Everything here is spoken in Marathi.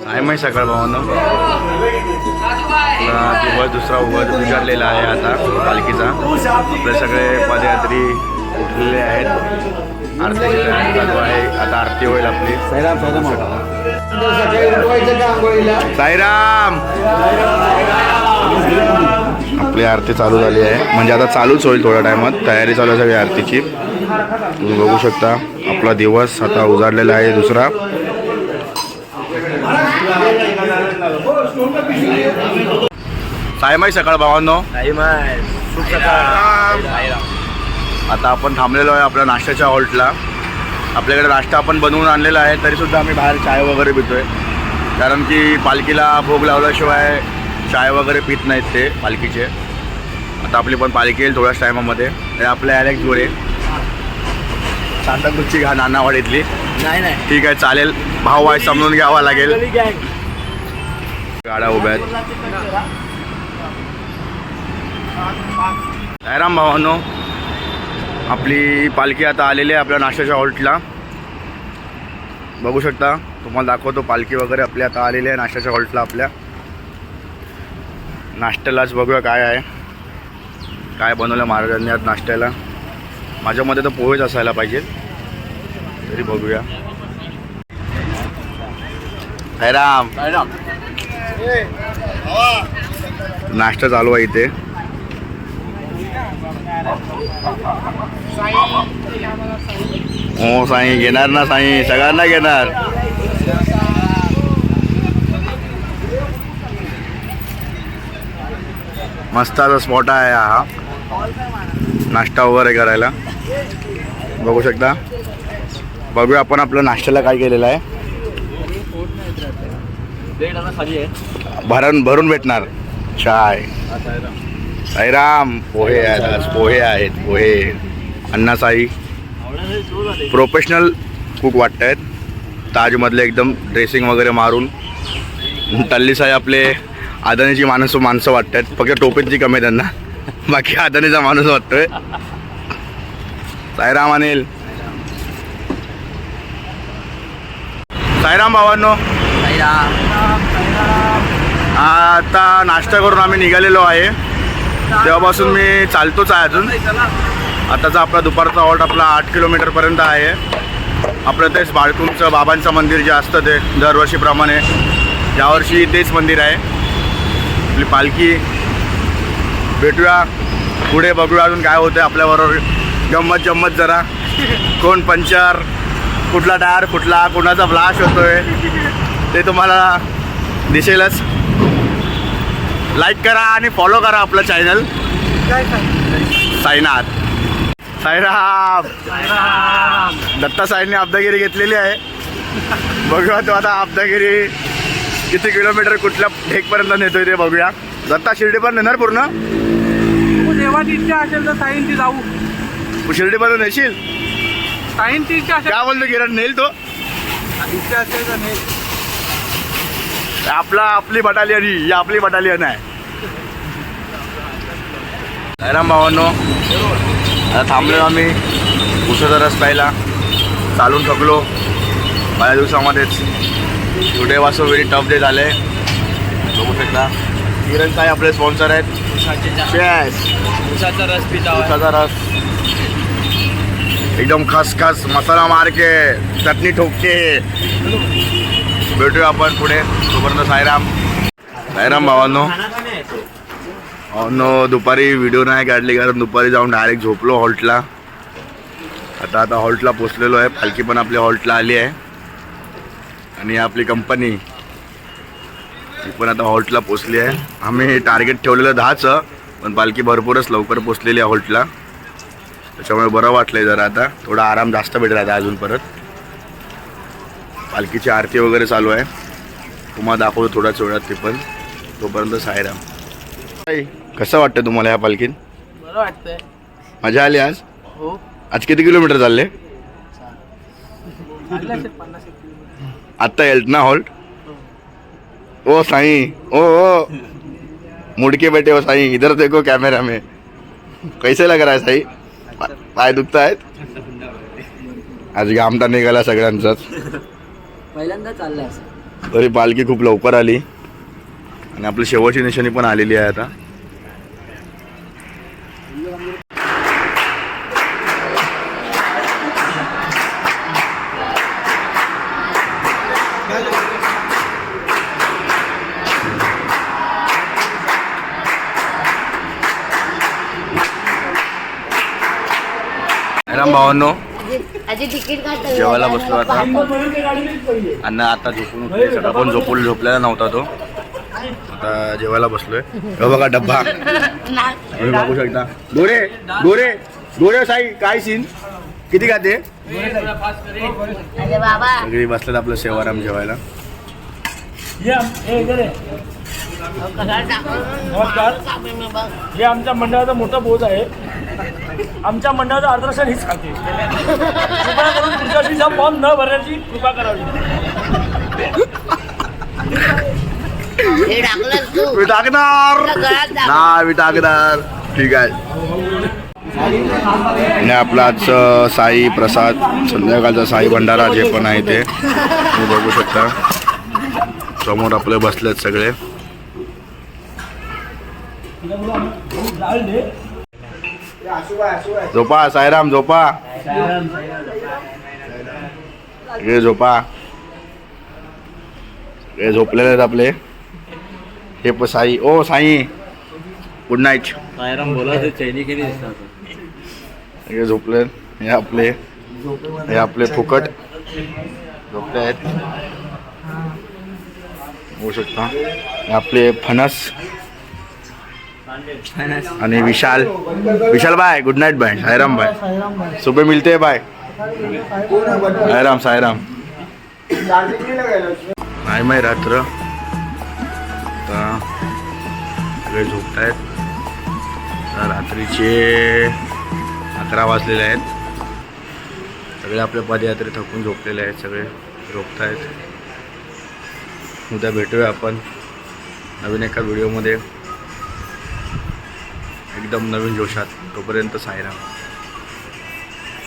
आहे माहीत सकाळ भावांनो दिवस दुसरा उजाडलेला आहे आता पालखीचा. आपले सगळे पदयात्री उठलेले आहेत. आरतीची तयारी चालू आहे. आता आरती होईल आपली. साईराम आपली आरती चालू झाली आहे. म्हणजे आता चालूच होईल थोड्या टायमात. तयारी चालू आहे सगळी आरतीची. तुम्ही बघू शकता आपला दिवस आता उजाडलेला आहे दुसरा. साईमाई सकाळ भावांनो. आता आपण थांबलेलो आहे आपल्या नाश्त्याच्या हॉल्टला. आपल्याकडे नाश्ता आपण बनवून आणलेला आहे, तरीसुद्धा आम्ही बाहेर चाय वगैरे पितोय. कारण की पालखीला भोग लावल्याशिवाय चाय वगैरे पित नाहीत ते पालखीचे. आता आपली पण पालखी येईल थोड्याच टायमामध्ये. हे आपल्या ॲलेक्स गोरे सांताक्रूजची घा नानावाडीतली. नाही ठीक आहे चालेल. भाऊ आहे समजून घ्यावा लागेल. गाड्या उभ्या आहेत. साईराम भावांनो आपली पालखी आता आलेली आहे आपल्या नाश्त्याच्या हॉल्टला. बघू शकता. तुम्हाला दाखवतो पालखी वगैरे आपली आता आलेली आहे नाश्त्याच्या हॉल्टला. आपल्या नाश्त्यालाच बघूया काय आहे, काय बनवलं महाराजांनी आज नाश्त्याला. माझ्या मते तर पोहेच असायला पाहिजे, तरी बघूया. साईराम नाश्ता चालू आहे इथे. हो साई घेणार ना साई, सगळ्यांना घेणार. मस्त असा स्पॉट आहे हा नाश्ता वगैरे करायला. बघू शकता. बघूया आपण आपल्या नाश्त्याला काय केलेलं आहे. भरून भेटणार चाय. साईराम पोहे आहेत आज. पोहे आहेत. पोहे अण्णासाई प्रोफेशनल कुक वाटत आहेत. ताजमधले एकदम ड्रेसिंग वगैरे मारून. टल्ली साई आपले अदानीची माणसं वाटत आहेत. फक्त टोपीची कमी आहे त्यांना, बाकी अदानीचा माणूस वाटतोय. साईराम अनिल. साईराम भावांनो आता नाश्ता करून आम्ही निघालेलो आहे. तेव्हापासून मी चालतोच आहे अजून. आताचा आपला दुपारचा हॉल्ट आपला 8 किलोमीटरपर्यंत आहे. आपलं तेच बाळकुंचं बाबांचं मंदिर जे असतं ते दरवर्षीप्रमाणे यावर्षी तेच मंदिर आहे. आपली पालखी. भेटूया पुढे, बघूया अजून काय होतं आपल्याबरोबर. गंमत जरा. कोण पंचर, कुठला टायर फुटला, कोणाचा ब्लास्ट होतोय ते तुम्हाला दिसेलच. लाईक करा आणि फॉलो करा आपलं चॅनल साईनाथ. साईराम दत्ता साईंनी अब्दागिरी घेतलेली आहे. बघूया तो आता अब्दागिरी किती किलोमीटर कुठल्या ढेकपर्यंत नेतोय ते बघूया. दत्ता शिर्डी पण नेणार पूर्ण. देवाची इच्छा असेल तर साईंची जाऊ. शिर्डीपर्यंत नेशील. साईंची इच्छा असेल. काय बोलतो किरण, नेल तो. इच्छा असेल तर नेल. आपली बटालियन ही आपली बटालियन आहे. साईराम भावांनो आता थांबलो आम्ही उसाचा रस प्यायला. चालून थकलो बऱ्या दिवसामध्येच. टुडे वाज व्हेरी टफ डे झाले. बघू शकता किरण साई आपले स्पॉन्सर आहेत. उसाचा रस पिता. उसाचा रस एकदम खसखस मसाला मार के चटणी ठोकते. भेटूया आपण पुढे. तोपर्यंत साईराम भावांनो दुपारी व्हिडिओ नाही काढली कारण दुपारी जाऊन डायरेक्ट झोपलो हॉल्टला. आता हॉल्टला पोचलेलो आहे. पालखी पण आपल्या हॉल्टला आली आहे आणि आपली कंपनी ती पण आता हॉल्टला पोचली आहे. आम्ही टार्गेट ठेवलेलं 10चं, पण पालखी भरपूरच लवकर पोचलेली आहे हॉल्टला. त्याच्यामुळे बरं वाटलं आहे जरा. आता थोडा आराम जास्त भेटला आता अजून. परत पालखीची आरती वगैरे चालू आहे. तुम्हाला दाखवतो थोड्याच वेळात ते पण. तोपर्यंत साईराम. कसं वाटतं तुम्हाला या पालखीत? बरं वाटतंय. मजा आली आज. हो. आज किती किलोमीटर चालले? आत्ता येल्ट ना हॉल्ट. ओ साईं ओ मुड़के बैठे हो साईं, इधर देखो कैमरा में. कैसे लग रहा है साई? पाय दुखत आहेत. आज आमटा निघाला सगळ्यांचाच. पहिल्यांदा चाललाय. तरी पालखी खूप लवकर आली आणि आपली शेवटची निशाणी पण आलेली आहे आता. राम भावांनो, जेवायला बसलो आता. अण्णा आता झोपून उठले, सगळं पण झोपलेला नव्हता तो. आता जेवायला बसलोय. हे बघा डब्बा, तुम्ही बघू शकता. गोरे गोरे गोरे साई, काय सीन, किती खाते? सगळी बसल्यात आपलं सेवाराम जेवायला. नमस्कार. हे आमच्या मंडळाचा मोठा बोध आहे. आमच्या मंडळाचं आदर्शन हीच खाते. कृपा करून पुढच्या वर्षी फॉर्म न भरण्याची कृपा करावी. मी टाकणार ना, मी टाकणार. ठीक आहे. आणि आपला आजचं साई प्रसाद, संध्याकाळचा साई भंडारा जे पण आहे ते तुम्ही बघू शकता. समोर आपले बसलेत सगळे. झोपा साईराम, झोपा. हे झोपा, हे झोपलेले आहेत आपले. हे पण साई. ओ साई, गुड नाईट. साईराम बोला ते चैनी केली दिसतात. हे झोपले. हे आपले फुकट झोपले आहेत, होऊ शकता. हे आपले फणस आणि Vishal. Vishal bye, good night bye. Sairam bye, सुबह मिलते हैं बाय. साईराम साईराम. नाही माही रात्र. आता सगळे झोपत आहेत. रात्रीचे 11 वाजलेले आहेत. सगळे आपल्या पदयात्रे थकून झोपलेले आहेत. सगळे झोपत आहेत. उद्या भेटूया आपण नवीन एका व्हिडिओमध्ये एकदम नवीन जोशात. तोपर्यंत साईराम.